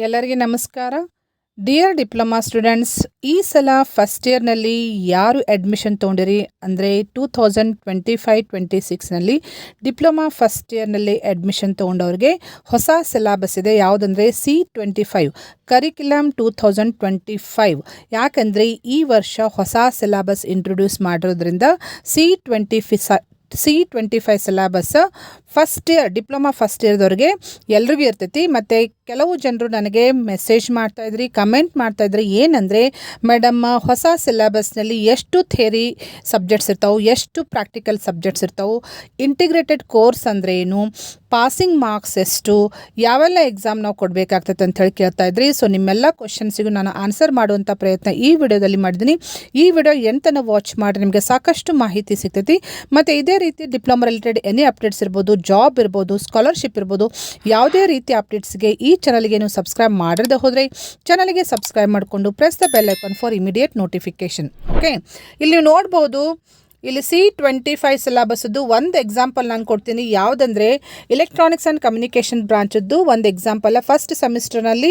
ಎಲ್ಲರಿಗೆ ನಮಸ್ಕಾರ. Dear diploma students, ಈ ಸಲ ಫಸ್ಟ್ ಇಯರ್ನಲ್ಲಿ ಯಾರು ಅಡ್ಮಿಷನ್ ತೊಗೊಂಡಿರಿ ಅಂದರೆ 2025-26ನಲ್ಲಿ ಡಿಪ್ಲೊಮಾ ಫಸ್ಟ್ ಇಯರ್ನಲ್ಲಿ ಅಡ್ಮಿಷನ್ ತೊಗೊಂಡವ್ರಿಗೆ ಹೊಸ ಸಿಲೆಬಸ್ ಇದೆ. ಯಾವುದಂದರೆ C25 ಕರಿಕ್ಯುಲಮ್ 2025. ಯಾಕಂದರೆ ಈ ವರ್ಷ ಹೊಸ ಸಿಲೆಬಸ್ ಇಂಟ್ರೊಡ್ಯೂಸ್ ಮಾಡಿರೋದ್ರಿಂದ C25 syllabus first year diploma first ಇಯರ್ದವ್ರಿಗೆ ಎಲ್ರಿಗೂ ಇರ್ತೈತಿ. ಮತ್ತು ಕೆಲವು ಜನರು ನನಗೆ ಮೆಸೇಜ್ ಮಾಡ್ತಾಯಿದ್ರಿ, ಕಮೆಂಟ್ ಮಾಡ್ತಾಯಿದ್ರಿ, ಏನಂದರೆ ಮೇಡಮ್ ಹೊಸ ಸಿಲೆಬಸ್ನಲ್ಲಿ ಎಷ್ಟು ಥಿಯರಿ ಸಬ್ಜೆಕ್ಟ್ಸ್ ಇರ್ತಾವೆ, ಎಷ್ಟು ಪ್ರಾಕ್ಟಿಕಲ್ ಸಬ್ಜೆಕ್ಟ್ಸ್ ಇರ್ತಾವೆ, ಇಂಟಿಗ್ರೇಟೆಡ್ ಕೋರ್ಸ್ ಅಂದರೆ ಏನು, ಪಾಸಿಂಗ್ ಮಾರ್ಕ್ಸ್ ಎಷ್ಟು, ಯಾವೆಲ್ಲ ಎಕ್ಸಾಮ್ ನಾವು ಕೊಡಬೇಕಾಗ್ತೈತೆ ಅಂತ ಹೇಳಿ ಕೇಳ್ತಾ ಇದ್ರಿ. ಸೊ ನಿಮ್ಮೆಲ್ಲ ಕ್ವಶನ್ಸಿಗೂ ನಾನು ಆನ್ಸರ್ ಮಾಡುವಂಥ ಪ್ರಯತ್ನ ಈ ವಿಡಿಯೋದಲ್ಲಿ ಮಾಡಿದ್ದೀನಿ. ಈ ವಿಡಿಯೋ ಎಂತನ ವಾಚ್ ಮಾಡಿ ನಿಮಗೆ ಸಾಕಷ್ಟು ಮಾಹಿತಿ ಸಿಗ್ತೈತಿ. ಮತ್ತು ಇದೇ ರೀತಿ ಡಿಪ್ಲೊಮಾ ರಿಲೇಟೆಡ್ ಎನಿ ಅಪ್ಡೇಟ್ಸ್ ಇರ್ಬೋದು, ಜಾಬ್ ಇರ್ಬೋದು, ಸ್ಕಾಲರ್ಶಿಪ್ ಇರ್ಬೋದು, ಯಾವುದೇ ರೀತಿ ಅಪ್ಡೇಟ್ಸ್ಗೆ ಈ ಚಾನಲ್ಗೆ ನೀವು ಸಬ್ಸ್ಕ್ರೈಬ್ ಮಾಡಿರದೆ ಹೋದರೆ ಚಾನಲ್ಗೆ ಸಬ್ಸ್ಕ್ರೈಬ್ ಮಾಡಿಕೊಂಡು press the bell icon for immediate notification. Okay, ಇಲ್ಲಿ ನೀವು ನೋಡ್ಬೋದು, ಇಲ್ಲಿ C25 ಸಿಲೆಬಸ್ದು ಒಂದು ಎಕ್ಸಾಂಪಲ್ ನಾನು ಕೊಡ್ತೀನಿ. ಯಾವುದಂದರೆ ಎಲೆಕ್ಟ್ರಾನಿಕ್ಸ್ ಆ್ಯಂಡ್ ಕಮ್ಯುನಿಕೇಷನ್ ಬ್ರಾಂಚದ್ದು ಒಂದು ಎಕ್ಸಾಂಪಲ್. ಫಸ್ಟ್ ಸೆಮಿಸ್ಟರ್ನಲ್ಲಿ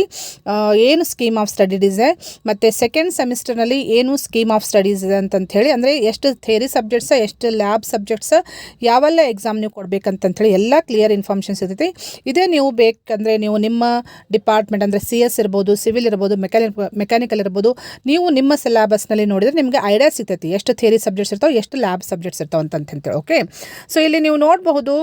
ಏನು ಸ್ಕೀಮ್ ಆಫ್ ಸ್ಟಡೀಸ್ ಇದೆ, ಮತ್ತು ಸೆಕೆಂಡ್ ಸೆಮಿಸ್ಟರ್ನಲ್ಲಿ ಏನು ಸ್ಕೀಮ್ ಆಫ್ ಸ್ಟಡೀಸ್ ಇದೆ ಅಂತಂಥೇಳಿ, ಅಂದರೆ ಎಷ್ಟು ಥಿಯರಿ ಸಬ್ಜೆಕ್ಟ್ಸ್, ಎಷ್ಟು ಲ್ಯಾಬ್ ಸಬ್ಜೆಕ್ಟ್ಸ್, ಯಾವೆಲ್ಲ ಎಕ್ಸಾಮ್ ನೀವು ಕೊಡಬೇಕಂತಂಥೇಳಿ ಎಲ್ಲ ಕ್ಲಿಯರ್ ಇನ್ಫಾರ್ಮೇಷನ್ಸ್ ಇರ್ತೈತಿ. ಇದೇ ನೀವು ಬೇಕಂದರೆ ನೀವು ನಿಮ್ಮ ಡಿಪಾರ್ಟ್ಮೆಂಟ್ ಅಂದರೆ CS ಇರ್ಬೋದು, ಸಿವಿಲ್ ಇರ್ಬೋದು, ಮೆಕ್ಯಾನಿಕಲ್ ಇರ್ಬೋದು, ನೀವು ನಿಮ್ಮ ಸಿಲೆಬಸ್ನಲ್ಲಿ ನೋಡಿದರೆ ನಿಮಗೆ ಐಡಿಯಾ ಸಿಗ್ತೈತಿ ಎಷ್ಟು ಥಿಯರಿ ಸಬ್ಜೆಕ್ಟ್ಸ್ ಇರ್ತಾವೆ, ಎಷ್ಟು ಲ್ಯಾಬ್ ಸಬ್ಜೆಕ್ಟ್ಸ್ ಇರ್ತಾವೆ ಅಂತಂತೇಳಿ. ಓಕೆ, ಸೊ ಇಲ್ಲಿ ನೀವು ನೋಡಬಹುದು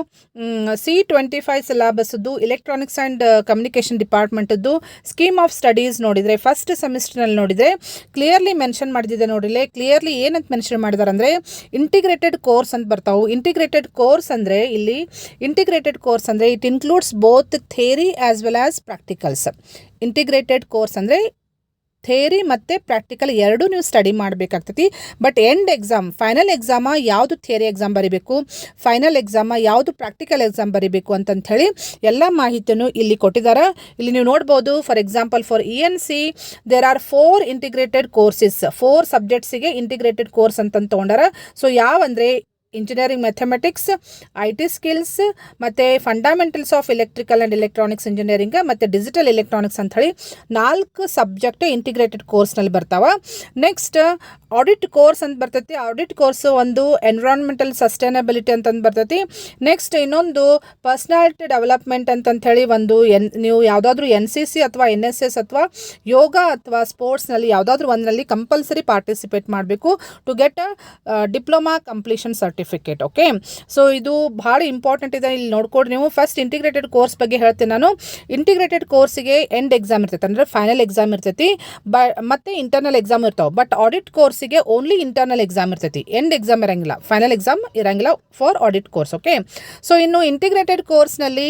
C25 ಸಿಲೆಬಸ್ದು ಎಲೆಕ್ಟ್ರಾನಿಕ್ಸ್ ಆ್ಯಂಡ್ ಕಮ್ಯುನಿಕೇಷನ್ ಡಿಪಾರ್ಟ್ಮೆಂಟದ್ದು ಸ್ಕೀಮ್ ಆಫ್ ಸ್ಟಡೀಸ್ ನೋಡಿದರೆ ಫಸ್ಟ್ ಸೆಮಿಸ್ಟರ್ನಲ್ಲಿ ನೋಡಿದರೆ ಕ್ಲಿಯರ್ಲಿ ಮೆನ್ಷನ್ ಮಾಡಿದೆ. ನೋಡಿಲ್ಲ ಕ್ಲಿಯರ್ಲಿ ಏನಂತ ಮೆನ್ಷನ್ ಮಾಡಿದಾರೆ ಅಂದರೆ ಇಂಟಿಗ್ರೇಟೆಡ್ ಕೋರ್ಸ್ ಅಂತ ಬರ್ತಾವೆ. ಇಂಟಿಗ್ರೇಟೆಡ್ ಕೋರ್ಸ್ ಅಂದರೆ ಇಲ್ಲಿ ಇಂಟಿಗ್ರೇಟೆಡ್ ಕೋರ್ಸ್ ಅಂದರೆ it includes both theory as well as practicals. Integrated course ಅಂದರೆ ಥಿಯರಿ ಮತ್ತು ಪ್ರಾಕ್ಟಿಕಲ್ ಎರಡೂ ನೀವು ಸ್ಟಡಿ ಮಾಡಬೇಕಾಗ್ತೈತಿ. But end exam, final exam ಯಾವುದು ಥಿಯರಿ ಎಕ್ಸಾಮ್ ಬರೀಬೇಕು, ಫೈನಲ್ ಎಕ್ಸಾಮ ಯಾವುದು ಪ್ರಾಕ್ಟಿಕಲ್ ಎಕ್ಸಾಮ್ ಬರೀಬೇಕು ಅಂತಂಥೇಳಿ ಎಲ್ಲ ಮಾಹಿತಿಯನ್ನು ಇಲ್ಲಿ ಕೊಟ್ಟಿದ್ದಾರೆ. ಇಲ್ಲಿ ನೀವು ನೋಡ್ಬೋದು, for example for ENC there are 4 integrated courses, 4 ಸಬ್ಜೆಕ್ಟ್ಸಿಗೆ ಇಂಟಿಗ್ರೇಟೆಡ್ ಕೋರ್ಸ್ ಅಂತ ತೊಗೊಂಡಾರ. ಸೊ ಯಾವಂದರೆ ಇಂಜಿನಿಯರಿಂಗ್ ಮ್ಯಾಥಮೆಟಿಕ್ಸ್, IT ಸ್ಕಿಲ್ಸ್, ಮತ್ತು fundamentals of electrical and electronics engineering, ಮತ್ತು ಡಿಜಿಟಲ್ ಎಲೆಕ್ಟ್ರಾನಿಕ್ಸ್ ಅಂತ ಹೇಳಿ 4 ಸಬ್ಜೆಕ್ಟ್ ಇಂಟಿಗ್ರೇಟೆಡ್ ಕೋರ್ಸ್ನಲ್ಲಿ ಬರ್ತಾವೆ. ನೆಕ್ಸ್ಟ್ ಆಡಿಟ್ ಕೋರ್ಸ್ ಅಂತ ಬರ್ತೈತಿ. ಆಡಿಟ್ ಕೋರ್ಸು ಒಂದು ಎನ್ವಿರಾನ್ಮೆಂಟಲ್ ಸಸ್ಟೈನಬಿಲಿಟಿ ಅಂತಂದು ಬರ್ತೈತಿ. ನೆಕ್ಸ್ಟ್ ಇನ್ನೊಂದು ಪರ್ಸ್ನಾಲಿಟಿ ಡೆವಲಪ್ಮೆಂಟ್ ಅಂತಂಥೇಳಿ ಒಂದು ನೀವು ಯಾವುದಾದ್ರೂ NCC ಅಥವಾ NSS ಅಥವಾ ಯೋಗ ಅಥವಾ ಸ್ಪೋರ್ಟ್ಸ್ನಲ್ಲಿ ಯಾವುದಾದ್ರೂ ಒಂದರಲ್ಲಿ ಕಂಪಲ್ಸರಿ ಪಾರ್ಟಿಸಿಪೇಟ್ ಮಾಡಬೇಕು to get diploma completion certificate. Okay, so ಇದು ಭಾಳ ಇಂಪಾರ್ಟೆಂಟ್ ಇದೆ. ಇಲ್ಲಿ ನೋಡ್ಕೊಡ್ರಿ ನೀವು. ಫಸ್ಟ್ ಇಂಟಿಗ್ರೇಟೆಡ್ ಕೋರ್ಸ್ ಬಗ್ಗೆ ಹೇಳ್ತೀನಿ ನಾನು. ಇಂಟಿಗ್ರೇಟೆಡ್ ಕೋರ್ಸಿಗೆ ಎಂಡ್ ಎಕ್ಸಾಮ್ ಇರ್ತೈತೆ, ಅಂದರೆ ಫೈನಲ್ ಎಕ್ಸಾಮ್ ಇರ್ತೈತಿ, ಮತ್ತು ಇಂಟರ್ನಲ್ ಎಕ್ಸಾಮ್ ಇರ್ತಾವೆ. ಬಟ್ ಆಡಿಟ್ ಕೋರ್ಸಿಗೆ ಓನ್ಲಿ ಇಂಟರ್ನಲ್ ಎಕ್ಸಾಮ್ ಇರ್ತೈತಿ, ಎಂಡ್ ಎಕ್ಸಾಮ್ ಇರಂಗಿಲ್ಲ, ಫೈನಲ್ ಎಕ್ಸಾಮ್ ಇರಂಗಿಲ್ಲ for audit course. Okay, so ಇನ್ನು ಇಂಟಿಗ್ರೇಟೆಡ್ ಕೋರ್ಸ್ನಲ್ಲಿ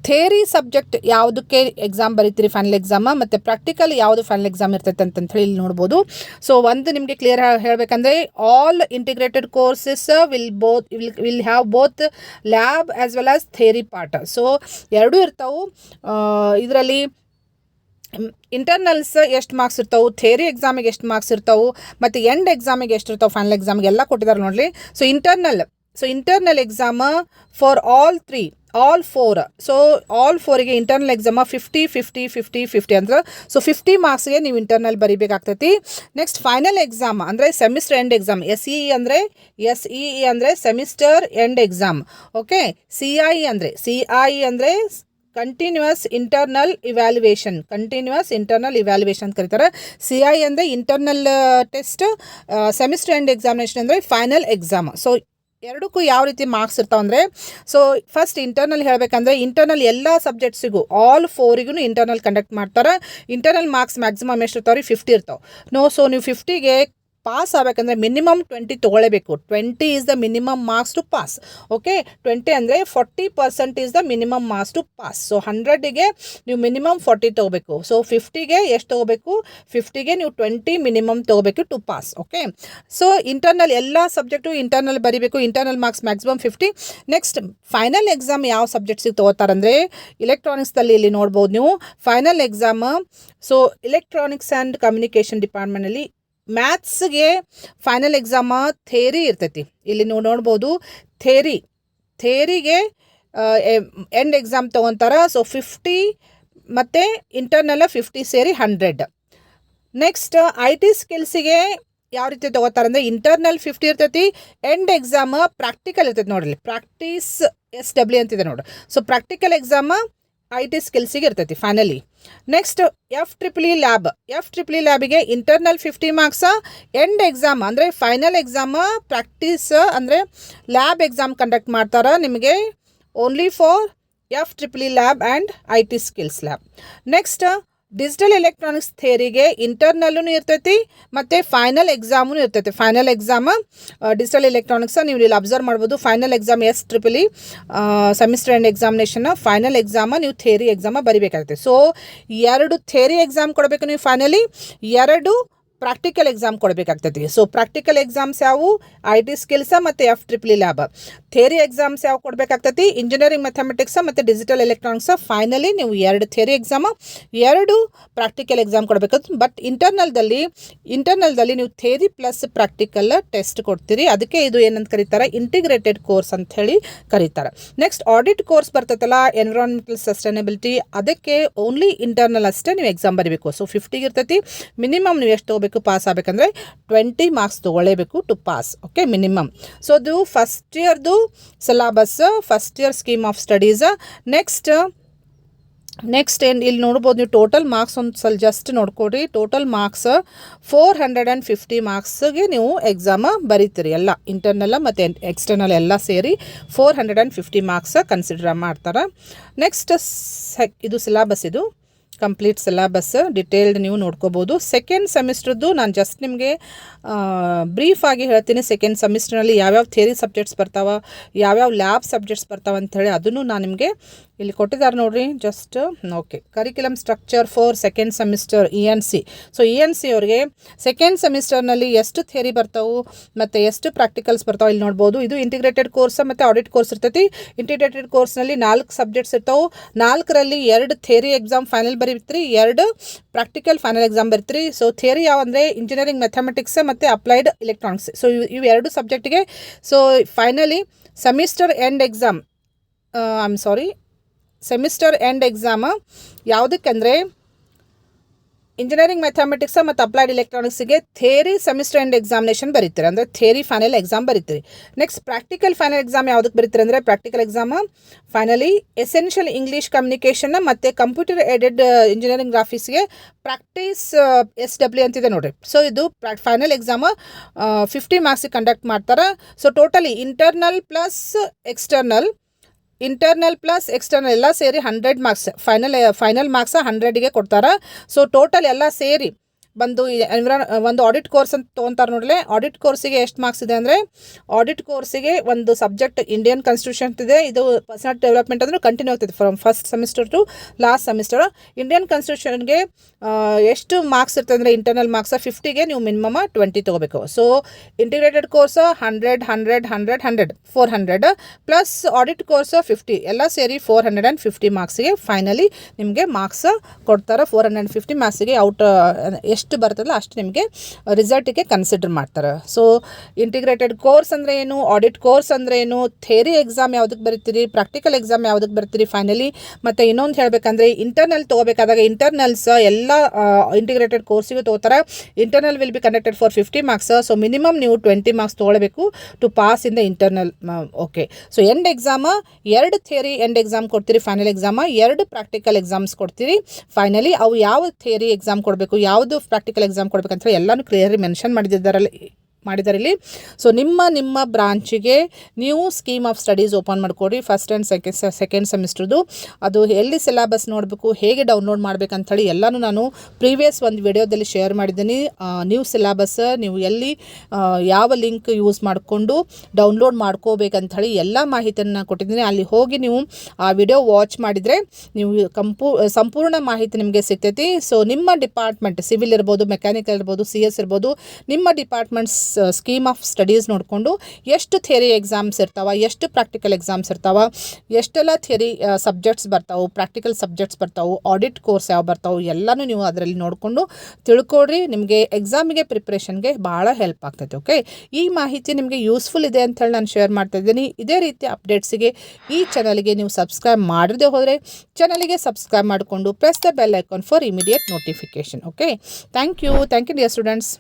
ಥಿಯರಿ ಸಬ್ಜೆಕ್ಟ್ ಯಾವುದಕ್ಕೆ ಎಕ್ಸಾಮ್ ಬರೀತೀರಿ ಫೈನಲ್ ಎಕ್ಸಾಮ, ಮತ್ತು ಪ್ರಾಕ್ಟಿಕಲ್ ಯಾವುದು ಫೈನಲ್ ಎಕ್ಸಾಮ್ ಇರ್ತೈತೆ ಅಂತ ಹೇಳಿ ಇಲ್ಲಿ ನೋಡ್ಬೋದು. ಸೊ ಒಂದು ನಿಮಗೆ ಕ್ಲಿಯರ್ ಹೇಳಬೇಕಂದ್ರೆ all integrated courses will have both lab as well as theory part. So ಎರಡೂ ಇರ್ತಾವೆ. ಇದರಲ್ಲಿ ಇಂಟರ್ನಲ್ಸ್ ಎಷ್ಟು ಮಾರ್ಕ್ಸ್ ಇರ್ತಾವೆ, ಥಿಯರಿ ಎಕ್ಸಾಮಿಗೆ ಎಷ್ಟು ಮಾರ್ಕ್ಸ್ ಇರ್ತಾವೆ, ಮತ್ತು ಎಂಡ್ ಎಕ್ಸಾಮಿಗೆ ಎಷ್ಟು ಇರ್ತಾವೆ, ಫೈನಲ್ ಎಕ್ಸಾಮಿಗೆ ಎಲ್ಲ ಕೊಟ್ಟಿದ್ದಾರೆ ನೋಡಲಿ. So internal exam for all 4. So all 4ಗೆ ಇಂಟರ್ನಲ್ ಎಕ್ಸಾಮ 50 ಅಂದ್ರೆ ಸೊ 50 ಮಾರ್ಕ್ಸ್ಗೆ ನೀವು ಇಂಟರ್ನಲ್ ಬರೀಬೇಕಾಗ್ತೈತಿ. ನೆಕ್ಸ್ಟ್ ಫೈನಲ್ ಎಕ್ಸಾಮ್ ಅಂದರೆ ಸೆಮಿಸ್ಟರ್ ಎಂಡ್ ಎಕ್ಸಾಮ್, SEE ಅಂದರೆ semester end exam. Okay, CIE ಅಂದರೆ ಕಂಟಿನ್ಯೂಸ್ ಇಂಟರ್ನಲ್ ಇವ್ಯಾಲ್ಯುವೇಷನ್ ಅಂತ ಕರೀತಾರೆ. CIE ಅಂದರೆ internal test, semester end examination ಅಂದರೆ ಫೈನಲ್ ಎಕ್ಸಾಮ್. ಸೊ ಎರಡಕ್ಕೂ ಯಾವ ರೀತಿ ಮಾರ್ಕ್ಸ್ ಇರ್ತಾವೆ ಅಂದರೆ, ಸೊ ಫಸ್ಟ್ ಇಂಟರ್ನಲ್ ಹೇಳಬೇಕಂದ್ರೆ ಇಂಟರ್ನಲ್ ಎಲ್ಲ ಸಬ್ಜೆಕ್ಟ್ಸಿಗೂ ಆಲ್ 4ಗೂ ಇಂಟರ್ನಲ್ ಕಂಡಕ್ಟ್ ಮಾಡ್ತಾರೆ. ಇಂಟರ್ನಲ್ ಮಾರ್ಕ್ಸ್ ಮ್ಯಾಕ್ಸಿಮಮ್ ಎಷ್ಟು ಇರ್ತಾವೆ ರೀ, 50 ಇರ್ತಾವೆ. ಸೊ ನೀವು 50ಗೆ ಪಾಸ್ ಆಗಬೇಕಂದ್ರೆ ಮಿನಿಮಮ್ 20 ತೊಗೊಳ್ಳೇಬೇಕು. 20 is the minimum marks to pass. Okay, 20 ಅಂದರೆ 40% is the minimum marks to pass. So 100ಗೆ ನೀವು ಮಿನಿಮಮ್ 40 ತೊಗೋಬೇಕು. ಸೊ 50ಗೆ ಎಷ್ಟು ತೊಗೋಬೇಕು, 50ಗೆ ನೀವು 20 ಮಿನಿಮಮ್ ತೊಗೋಬೇಕು to pass. Okay, so internal ಎಲ್ಲ ಸಬ್ಜೆಕ್ಟು ಇಂಟರ್ನಲ್ ಬರೀಬೇಕು. Internal marks maximum 50. Next final exam ಯಾವ ಸಬ್ಜೆಕ್ಟ್ಸಿಗೆ ತೊಗೋತಾರಂದರೆ ಎಲೆಕ್ಟ್ರಾನಿಕ್ಸ್ದಲ್ಲಿ ಇಲ್ಲಿ ನೋಡ್ಬೋದು ನೀವು final exam. So electronics and communication ಡಿಪಾರ್ಟ್ಮೆಂಟಲ್ಲಿ ಮ್ಯಾಥ್ಸ್ಗೆ ಫೈನಲ್ ಎಕ್ಸಾಮ ಥಿಯರಿ ಇರ್ತೈತಿ. ಇಲ್ಲಿ ನೀವು ನೋಡ್ಬೋದು ಥಿಯರಿಗೆ ಎಂಡ್ ಎಕ್ಸಾಮ್ ತೊಗೊತಾರೆ. ಸೊ 50 ಮತ್ತು ಇಂಟರ್ನಲ್ 50 ಸೇರಿ 100. ನೆಕ್ಸ್ಟ್ IT ಸ್ಕಿಲ್ಸಿಗೆ ಯಾವ ರೀತಿ ತೊಗೋತಾರೆ ಅಂದರೆ ಇಂಟರ್ನಲ್ 50 ಇರ್ತೈತಿ, ಎಂಡ್ ಎಕ್ಸಾಮ್ ಪ್ರಾಕ್ಟಿಕಲ್ ಇರ್ತೈತಿ ನೋಡ್ರಿ, ಪ್ರಾಕ್ಟೀಸ್ SW ಅಂತಿದೆ ನೋಡ್ರಿ. ಸೊ ಪ್ರಾಕ್ಟಿಕಲ್ ಎಕ್ಸಾಮ್ IT ಸ್ಕಿಲ್ಸಿಗೆ ಇರ್ತೈತಿ ಫೈನಲಿ. ನೆಕ್ಸ್ಟ್ FEEE ಲ್ಯಾಬಿಗೆ ಇಂಟರ್ನಲ್ 50 ಮಾರ್ಕ್ಸ್, ಎಂಡ್ ಎಕ್ಸಾಮ್ ಅಂದರೆ ಫೈನಲ್ ಎಕ್ಸಾಮ್ ಪ್ರಾಕ್ಟೀಸ್ ಅಂದರೆ ಲ್ಯಾಬ್ ಎಕ್ಸಾಮ್ ಕಂಡಕ್ಟ್ ಮಾಡ್ತಾರೆ ನಿಮಗೆ only for FEEE lab and IT skills lab. Next digital electronics ಥಿಯರಿಗೆ ಇಂಟರ್ನಲ್ಲೂ ಇರ್ತೈತಿ ಮತ್ತು ಫೈನಲ್ ಎಕ್ಸಾಮೂ ಇರ್ತೈತಿ. ಫೈನಲ್ ಎಕ್ಸಾಮ್ ಡಿಜಿಟಲ್ ಎಲೆಕ್ಟ್ರಾನಿಕ್ಸ್ ನೀವು ಇಲ್ಲಿ ಅಬ್ಸರ್ವ್ ಮಾಡ್ಬೋದು. Final exam FEEE semester end examination, final exam ನೀವು ಥಿಯರಿ ಎಕ್ಸಾಮ ಬರಿಬೇಕಾಗುತ್ತೆ. ಸೊ 2 ಥಿಯರಿ ಎಕ್ಸಾಮ್ ಕೊಡಬೇಕು ನೀವು ಫೈನಲಿ, 2 ಪ್ರಾಕ್ಟಿಕಲ್ ಎಕ್ಸಾಮ್ ಕೊಡಬೇಕಾಗ್ತೈತಿ. ಸೊ ಪ್ರಾಕ್ಟಿಕಲ್ ಎಕ್ಸಾಮ್ಸ್ ಯಾವುವು IT ಸ್ಕಿಲ್ಸ ಮತ್ತು FEEE ಲ್ಯಾಬ್. ಥಿಯರಿ ಎಕ್ಸಾಮ್ಸ್ ಯಾವ ಕೊಡಬೇಕಾಗ್ತೈತಿ ಇಂಜಿನಿಯರಿಂಗ್ ಮ್ಯಾಥಮೆಟಿಕ್ಸ್ ಮತ್ತು ಡಿಜಿಟಲ್ ಎಲೆಕ್ಟ್ರಾನಿಕ್ಸ್. ಫೈನಲಿ ನೀವು 2 ಥಿಯರಿ ಎಕ್ಸಾಮ್, 2 ಪ್ರಾಕ್ಟಿಕಲ್ ಎಕ್ಸಾಮ್ ಕೊಡಬೇಕಾಗುತ್ತೆ. ಬಟ್ ಇಂಟರ್ನಲ್ದಲ್ಲಿ ನೀವು ಥಿಯರಿ ಪ್ಲಸ್ ಪ್ರಾಕ್ಟಿಕಲ್ ಟೆಸ್ಟ್ ಕೊಡ್ತೀರಿ. ಅದಕ್ಕೆ ಇದು ಏನಂತ ಕರೀತಾರೆ, ಇಂಟಿಗ್ರೇಟೆಡ್ ಕೋರ್ಸ್ ಅಂತ ಹೇಳಿ ಕರೀತಾರೆ. ನೆಕ್ಸ್ಟ್ ಆಡಿಟ್ ಕೋರ್ಸ್ ಬರ್ತೈತಲ್ಲ, ಎನ್ವಿರಾನ್ಮೆಂಟಲ್ ಸಸ್ಟೈನಬಿಲಿಟಿ, ಅದಕ್ಕೆ ಓನ್ಲಿ ಇಂಟರ್ನಲ್ ಅಷ್ಟೇ ನೀವು ಎಕ್ಸಾಮ್ ಬರೀಬೇಕು. ಸೊ 50 ಇರ್ತೈತಿ. ಮಿನಿಮಮ್ ನೀವು ಎಷ್ಟು ತೊಗೋಬೇಕು ಪಾಸ್ ಆಗಬೇಕಂದ್ರೆ 20 ಮಾರ್ಕ್ಸ್ ತೊಗೊಳ್ಳೇಬೇಕು to pass. Okay, minimum. So ಅದು ಫಸ್ಟ್ ಇಯರ್ದು syllabus, first year scheme of studies. Next ಏನು ಇಲ್ಲಿ ನೋಡ್ಬೋದು ನೀವು, ಟೋಟಲ್ ಮಾರ್ಕ್ಸ್ ಒಂದು ಸಲ ಜಸ್ಟ್ ನೋಡ್ಕೊಡ್ರಿ. ಟೋಟಲ್ ಮಾರ್ಕ್ಸ್ 450 ಮಾರ್ಕ್ಸ್ಗೆ ನೀವು ಎಕ್ಸಾಮ ಬರೀತೀರಿ. ಎಲ್ಲ ಇಂಟರ್ನಲ್ ಮತ್ತು ಎಕ್ಸ್ಟರ್ನಲ್ ಎಲ್ಲ ಸೇರಿ 450 ಮಾರ್ಕ್ಸ್ ಕನ್ಸಿಡರ್ ಮಾಡ್ತಾರೆ. ನೆಕ್ಸ್ಟ್ ಇದು ಸಿಲೆಬಸ್, ಇದು ಕಂಪ್ಲೀಟ್ ಸಿಲೆಬಸ್ ಡಿಟೇಲ್ಡ್ ನೀವು ನೋಡ್ಕೋಬೋದು. ಸೆಕೆಂಡ್ ಸೆಮಿಸ್ಟ್ರದ್ದು ನಾನು ಜಸ್ಟ್ ನಿಮಗೆ ಬ್ರೀಫಾಗಿ ಹೇಳ್ತೀನಿ. ಸೆಕೆಂಡ್ ಸೆಮಿಸ್ಟರ್ನಲ್ಲಿ ಯಾವ್ಯಾವ ಥಿಯರಿ ಸಬ್ಜೆಕ್ಟ್ಸ್ ಬರ್ತಾವೆ, ಯಾವ್ಯಾವ ಲ್ಯಾಬ್ ಸಬ್ಜೆಕ್ಟ್ಸ್ ಬರ್ತಾವೆ ಅಂಥೇಳಿ ಅದನ್ನು ನಾನು ನಿಮಗೆ ಇಲ್ಲಿ ಕೊಟ್ಟಿದ್ದಾರೆ ನೋಡಿರಿ. Just okay, curriculum structure for second semester ENC. So ENC ಅವ್ರಿಗೆ ಸೆಕೆಂಡ್ ಸೆಮಿಸ್ಟರ್ನಲ್ಲಿ ಎಷ್ಟು ಥಿಯರಿ ಬರ್ತಾವೆ ಮತ್ತು ಎಷ್ಟು ಪ್ರಾಕ್ಟಿಕಲ್ಸ್ ಬರ್ತಾವೆ ಇಲ್ಲಿ ನೋಡ್ಬೋದು. ಇದು ಇಂಟಿಗ್ರೇಟೆಡ್ ಕೋರ್ಸ್ ಮತ್ತು ಆಡಿಟ್ ಕೋರ್ಸ್ ಇರ್ತೈತಿ. ಇಂಟಿಗ್ರೇಟೆಡ್ ಕೋರ್ಸ್ನಲ್ಲಿ 4 ಸಬ್ಜೆಕ್ಟ್ಸ್ ಇರ್ತಾವೆ. 4ರಲ್ಲಿ 2 ಥಿಯರಿ ಎಕ್ಸಾಮ್ ಫೈನಲ್ ಬರೀತೀರಿ, 2 ಪ್ರಾಕ್ಟಿಕಲ್ ಫೈನಲ್ ಎಕ್ಸಾಮ್ ಬರ್ತೀರಿ. ಸೊ ಥಿಯರಿ ಯಾವ ಅಂದರೆ ಇಂಜಿನಿಯರಿಂಗ್ ಮ್ಯಾಥಮೆಟಿಕ್ಸ್ ಮತ್ತು ಅಪ್ಲೈಡ್ ಎಲೆಕ್ಟ್ರಾನಿಕ್ಸ್. ಸೊ ಇವು 2 ಸಬ್ಜೆಕ್ಟಿಗೆ. So finally semester end exam semester end exam ಯಾವುದಕ್ಕಂದರೆ ಇಂಜಿನಿಯರಿಂಗ್ ಮ್ಯಾಥಮೆಟಿಕ್ಸ್ ಮತ್ತು ಅಪ್ಲೈಡ್ ಎಲೆಕ್ಟ್ರಾನಿಕ್ಸಿಗೆ ಥಿಯರಿ ಸೆಮಿಸ್ಟರ್ ಎಂಡ್ ಎಕ್ಸಾಮಿನೇಷನ್ ಬರೀತೀರಿ, ಅಂದರೆ ಥಿಯರಿ ಫೈನಲ್ ಎಕ್ಸಾಮ್ ಬರೀತೀರಿ. ನೆಕ್ಸ್ಟ್ ಪ್ರಾಕ್ಟಿಕಲ್ ಫೈನಲ್ ಎಕ್ಸಾಮ್ ಯಾವುದಕ್ಕೆ ಬರೀತೀರಿ ಅಂದರೆ practical exam finally essential English communication ಮತ್ತು ಕಂಪ್ಯೂಟರ್ ಏಡೆಡ್ ಇಂಜಿನಿಯರಿಂಗ್ ಗ್ರಾಫಿಕ್ಸ್ಗೆ ಪ್ರಾಕ್ಟೀಸ್ SW ಅಂತಿದೆ ನೋಡಿರಿ. ಸೊ ಇದು ಫೈನಲ್ ಎಕ್ಸಾಮ್ 50 ಮಾರ್ಕ್ಸಿಗೆ ಕಂಡಕ್ಟ್ ಮಾಡ್ತಾರೆ. So totally internal plus external ಎಲ್ಲ ಸೇರಿ 100 ಮಾರ್ಕ್ಸ್, ಫೈನಲ್ ಮಾರ್ಕ್ಸ್ 100ಗೆ ಕೊಡ್ತಾರೆ. ಸೊ ಟೋಟಲ್ ಎಲ್ಲ ಸೇರಿ ಬಂದು ಒಂದು ಆಡಿಟ್ ಕೋರ್ಸ್ ಅಂತ ತೊಗೊತಾರೆ ನೋಡಲೇ. ಆಡಿಟ್ ಕೋರ್ಸಿಗೆ ಎಷ್ಟು ಮಾರ್ಕ್ಸ್ ಇದೆ ಅಂದರೆ, ಆಡಿಟ್ ಕೋರ್ಸಿಗೆ ಒಂದು ಸಬ್ಜೆಕ್ಟ್ ಇಂಡಿಯನ್ ಕಾನ್ಸ್ಟಿಟ್ಯೂಷನ್ ಇದೆ. ಇದು ಪರ್ಸನಲ್ ಡೆವಲಪ್ಮೆಂಟ್ ಅಂದರೆ ಕಂಟಿನ್ಯೂ ಆಗ್ತದೆ from first semester to last semester. Indian ಕಾನ್ಸ್ಟಿಟ್ಯೂಷನ್ಗೆ ಎಷ್ಟು ಮಾರ್ಕ್ಸ್ ಇರ್ತದೆ ಅಂದರೆ ಇಂಟರ್ನಲ್ ಮಾರ್ಕ್ಸ್ 50ಗೆ ನೀವು ಮಿನಿಮಮ್ 20 ತೊಗೋಬೇಕು. So integrated course 100 400 plus audit course 50 ಎಲ್ಲ ಸೇರಿ 450 ಮಾರ್ಕ್ಸಿಗೆ ಫೈನಲಿ ನಿಮಗೆ ಮಾರ್ಕ್ಸ್ ಕೊಡ್ತಾರೆ. 450 ಮಾರ್ಕ್ಸಿಗೆ ಔಟ್ ಎಷ್ಟು ಬರ್ತದಲ್ಲ ಅಷ್ಟು ನಿಮಗೆ ರಿಸಲ್ಟಿಗೆ ಕನ್ಸಿಡರ್ ಮಾಡ್ತಾರೆ. ಸೊ ಇಂಟಿಗ್ರೇಟೆಡ್ ಕೋರ್ಸ್ ಅಂದರೆ ಏನು, ಆಡಿಟ್ ಕೋರ್ಸ್ ಅಂದರೆ ಏನು, ಥಿಯರಿ ಎಕ್ಸಾಮ್ ಯಾವುದಕ್ಕೆ ಬರೀತೀರಿ, ಪ್ರಾಕ್ಟಿಕಲ್ ಎಕ್ಸಾಮ್ ಯಾವುದಕ್ಕೆ ಬರ್ತೀರಿ ಫೈನಲಿ. ಮತ್ತು ಇನ್ನೊಂದು ಹೇಳಬೇಕಂದ್ರೆ ಇಂಟರ್ನಲ್ ತೊಗೋಬೇಕಾದಾಗ ಇಂಟರ್ನಲ್ಸ್ ಎಲ್ಲ ಇಂಟಿಗ್ರೇಟೆಡ್ ಕೋರ್ಸಿಗೂ ತೊಗೋತಾರೆ. Internal will be conducted for 50 marks. So minimum ನೀವು 20 ಮಾರ್ಕ್ಸ್ ತೊಗೊಳ್ಬೇಕು to pass in the internal. Okay, so end exam 2 theory end exam ಕೊಡ್ತೀರಿ, ಫೈನಲ್ ಎಕ್ಸಾಮ್ 2 ಪ್ರಾಕ್ಟಿಕಲ್ ಎಕ್ಸಾಮ್ಸ್ ಕೊಡ್ತೀರಿ ಫೈನಲಿ. ಅವು ಯಾವ ಥಿಯರಿ ಎಕ್ಸಾಮ್ ಕೊಡಬೇಕು, ಯಾವುದು ಪ್ರಾಕ್ಟಿಕಲ್ ಎಕ್ಸಾಮ್ ಕೊಡಬೇಕಂತ ಹೇಳಿ ಎಲ್ಲನೂ ಕ್ಲಿಯರ್ಲಿ ಮೆನ್ಷನ್ ಮಾಡಿದ್ದಾರೆ ಇಲ್ಲಿ. ಸೊ ನಿಮ್ಮ ಬ್ರಾಂಚಿಗೆ ನೀವು ಸ್ಕೀಮ್ ಆಫ್ ಸ್ಟಡೀಸ್ ಓಪನ್ ಮಾಡಿಕೊಡಿ ಫಸ್ಟ್ ಆ್ಯಂಡ್ ಸೆಕೆಂಡ್ ಸೆಮಿಸ್ಟರ್ದು. ಅದು ಎಲ್ಲಿ ಸಿಲೆಬಸ್ ನೋಡಬೇಕು, ಹೇಗೆ ಡೌನ್ಲೋಡ್ ಮಾಡಬೇಕಂಥೇಳಿ ಎಲ್ಲನೂ ನಾನು ಪ್ರೀವಿಯಸ್ ಒಂದು ವಿಡಿಯೋದಲ್ಲಿ ಶೇರ್ ಮಾಡಿದ್ದೀನಿ. ನೀವು ಸಿಲೆಬಸ್ ನೀವು ಎಲ್ಲಿ ಯಾವ ಲಿಂಕ್ ಯೂಸ್ ಮಾಡಿಕೊಂಡು ಡೌನ್ಲೋಡ್ ಮಾಡ್ಕೋಬೇಕಂಥೇಳಿ ಎಲ್ಲ ಮಾಹಿತಿಯನ್ನು ಕೊಟ್ಟಿದ್ದೀನಿ. ಅಲ್ಲಿ ಹೋಗಿ ನೀವು ಆ ವಿಡಿಯೋ ವಾಚ್ ಮಾಡಿದರೆ ನೀವು ಸಂಪೂರ್ಣ ಮಾಹಿತಿ ನಿಮಗೆ ಸಿಗ್ತೈತಿ. ಸೊ ನಿಮ್ಮ ಡಿಪಾರ್ಟ್ಮೆಂಟ್ ಸಿವಿಲ್ ಇರ್ಬೋದು, ಮೆಕ್ಯಾನಿಕಲ್ ಇರ್ಬೋದು, CS ಇರ್ಬೋದು, ನಿಮ್ಮ ಡಿಪಾರ್ಟ್ಮೆಂಟ್ಸ್ ಸ್ಕೀಮ್ ಆಫ್ ಸ್ಟಡೀಸ್ ನೋಡಿಕೊಂಡು ಎಷ್ಟು ಥಿಯರಿ ಎಕ್ಸಾಮ್ಸ್ ಇರ್ತಾವೆ, ಎಷ್ಟು ಪ್ರಾಕ್ಟಿಕಲ್ ಎಕ್ಸಾಮ್ಸ್ ಇರ್ತಾವೆ, ಎಷ್ಟೆಲ್ಲ ಥಿಯರಿ ಸಬ್ಜೆಕ್ಟ್ಸ್ ಬರ್ತಾವೆ, ಪ್ರಾಕ್ಟಿಕಲ್ ಸಬ್ಜೆಕ್ಟ್ಸ್ ಬರ್ತಾವೆ, ಆಡಿಟ್ ಕೋರ್ಸ್ ಯಾವ ಬರ್ತಾವೆ ಎಲ್ಲನೂ ನೀವು ಅದರಲ್ಲಿ ನೋಡಿಕೊಂಡು ತಿಳ್ಕೊಳ್ರಿ. ನಿಮಗೆ ಎಕ್ಸಾಮಿಗೆ ಪ್ರಿಪ್ರೇಷನ್ಗೆ ಭಾಳ ಹೆಲ್ಪ್ ಆಗ್ತೈತೆ. ಓಕೆ, ಈ ಮಾಹಿತಿ ನಿಮಗೆ ಯೂಸ್ಫುಲ್ ಇದೆ ಅಂತ ಹೇಳಿ ನಾನು ಶೇರ್ ಮಾಡ್ತಾ ಇದ್ದೀನಿ. ಇದೇ ರೀತಿ ಅಪ್ಡೇಟ್ಸಿಗೆ ಈ ಚಾನಲ್ಗೆ ನೀವು ಸಬ್ಸ್ಕ್ರೈಬ್ ಮಾಡದೇ ಹೋದರೆ ಚಾನಲ್ಗೆ ಸಬ್ಸ್ಕ್ರೈಬ್ ಮಾಡಿಕೊಂಡು press the bell icon for immediate notification. Okay, thank you dear students.